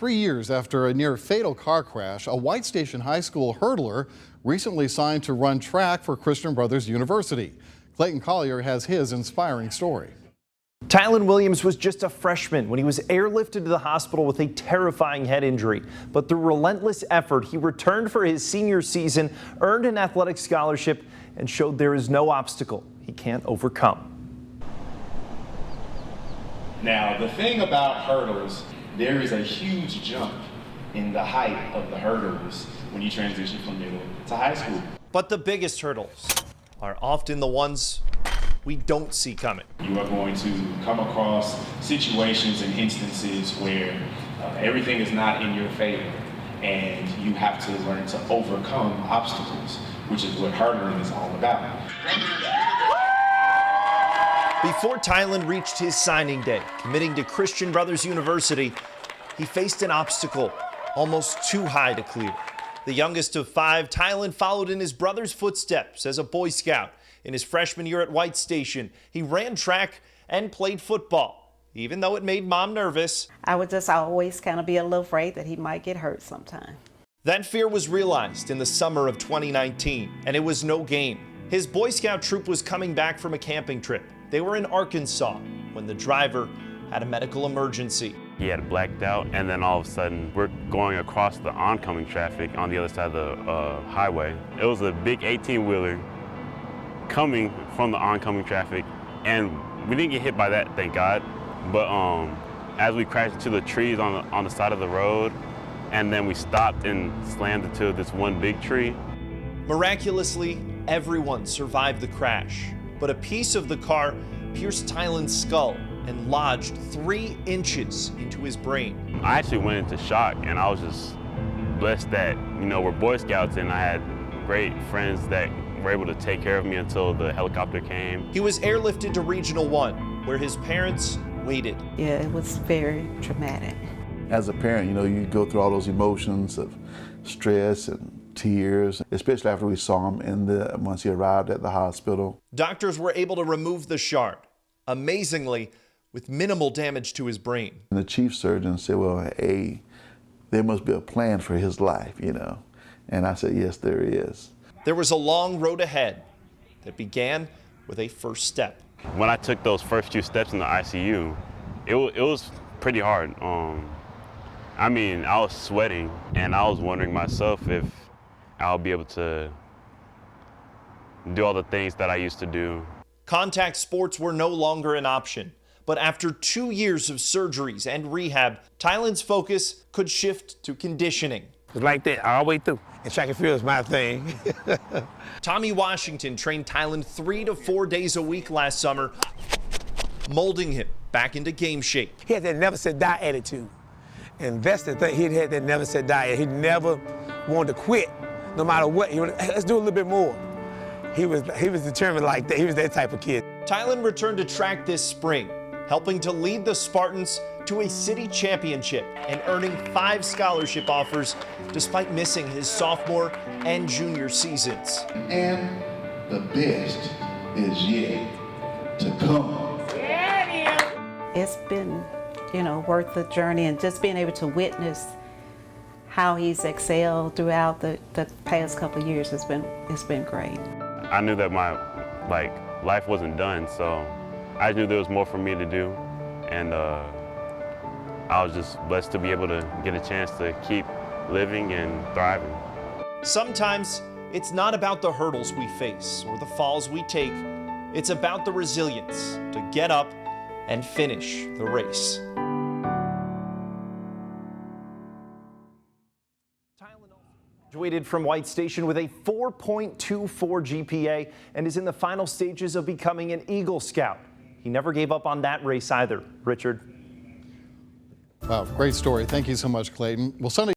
3 years after a near-fatal car crash, a White Station High School hurdler recently signed to run track for Christian Brothers University. Clayton Collier has his inspiring story. Tylan Williams was just a freshman when he was airlifted to the hospital with a terrifying head injury. But through relentless effort, he returned for his senior season, earned an athletic scholarship, and showed there is no obstacle he can't overcome. Now, the thing about hurdles, there is a huge jump in the height of the hurdles when you transition from middle to high school. But the biggest hurdles are often the ones we don't see coming. You are going to come across situations and instances where everything is not in your favor, and you have to learn to overcome obstacles, which is what hurdling is all about. Before Tylan reached his signing day, committing to Christian Brothers University, he faced an obstacle almost too high to clear. The youngest of 5, Tylan followed in his brother's footsteps as a Boy Scout. In his freshman year at White Station, he ran track and played football, even though it made Mom nervous. I would just always kind of be a little afraid that he might get hurt sometime. That fear was realized in the summer of 2019, and it was no game. His Boy Scout troop was coming back from a camping trip. They were in Arkansas when the driver had a medical emergency. He had blacked out, and then all of a sudden we're going across the oncoming traffic on the other side of the highway. It was a big 18-wheeler coming from the oncoming traffic, and we didn't get hit by that, thank God. But as we crashed into the trees on the side of the road, and then we stopped and slammed into this one big tree. Miraculously, everyone survived the crash, but a piece of the car pierced Tylan's skull and lodged 3 inches into his brain. I actually went into shock, and I was just blessed that, we're Boy Scouts, and I had great friends that were able to take care of me until the helicopter came. He was airlifted to Regional 1, where his parents waited. Yeah, it was very traumatic. As a parent, you go through all those emotions of stress and tears, especially after we saw him once he arrived at the hospital. Doctors were able to remove the shard, amazingly, with minimal damage to his brain. And the chief surgeon said, well, hey, there must be a plan for his life, And I said, yes, there is. There was a long road ahead that began with a first step. When I took those first few steps in the ICU, it was pretty hard. I was sweating, and I was wondering myself if I'll be able to do all the things that I used to do. Contact sports were no longer an option. But after 2 years of surgeries and rehab, Tylan's focus could shift to conditioning. It's like that all the way through. And track and field is my thing. Tommy Washington trained Tylan 3 to 4 days a week last summer, molding him back into game shape. He had that never say die attitude. And that's the thing, he had that never say die. He never wanted to quit, no matter what. He would, hey, let's do a little bit more. He was determined like that. He was that type of kid. Tylan returned to track this spring, helping to lead the Spartans to a city championship and earning 5 scholarship offers despite missing his sophomore and junior seasons. And the best is yet to come. It's been, worth the journey, and just being able to witness how he's excelled throughout the past couple of years it's been great. I knew that my life wasn't done, so I knew there was more for me to do, and I was just blessed to be able to get a chance to keep living and thriving. Sometimes it's not about the hurdles we face or the falls we take. It's about the resilience to get up and finish the race. Tylan graduated from White Station with a 4.24 GPA and is in the final stages of becoming an Eagle Scout. He never gave up on that race either. Richard. Wow, great story. Thank you so much, Clayton. Well, Sunday